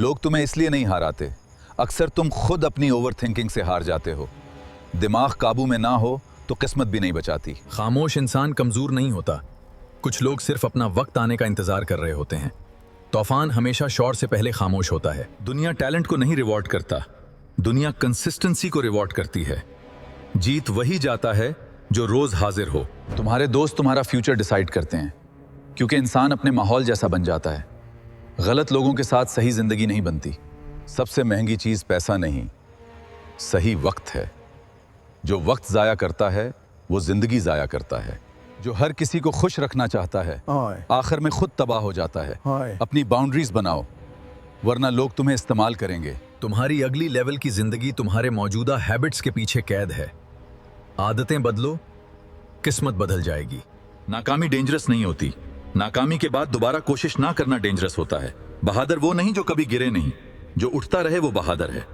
लोग तुम्हें इसलिए नहीं हराते, अक्सर तुम खुद अपनी ओवर थिंकिंग से हार जाते हो। दिमाग काबू में ना हो तो किस्मत भी नहीं बचाती। खामोश इंसान कमजोर नहीं होता, कुछ लोग सिर्फ अपना वक्त आने का इंतजार कर रहे होते हैं। तूफान हमेशा शोर से पहले खामोश होता है। दुनिया टैलेंट को नहीं रिवॉर्ड करता, दुनिया कंसिस्टेंसी को रिवॉर्ड करती है। जीत वही जाता है जो रोज हाजिर हो। तुम्हारे दोस्त तुम्हारा फ्यूचर डिसाइड करते हैं, क्योंकि इंसान अपने माहौल जैसा बन जाता है। गलत लोगों के साथ सही जिंदगी नहीं बनती। सबसे महंगी चीज पैसा नहीं, सही वक्त है। जो वक्त जाया करता है वो जिंदगी जाया करता है। जो हर किसी को खुश रखना चाहता है आखिर में खुद तबाह हो जाता है। अपनी बाउंड्रीज बनाओ, वरना लोग तुम्हें इस्तेमाल करेंगे। तुम्हारी अगली लेवल की जिंदगी तुम्हारे मौजूदा हैबिट्स के पीछे कैद है। आदतें बदलो, किस्मत बदल जाएगी। नाकामी डेंजरस नहीं होती, नाकामी के बाद दोबारा कोशिश ना करना डेंजरस होता है। बहादुर वो नहीं जो कभी गिरे नहीं, जो उठता रहे वो बहादुर है।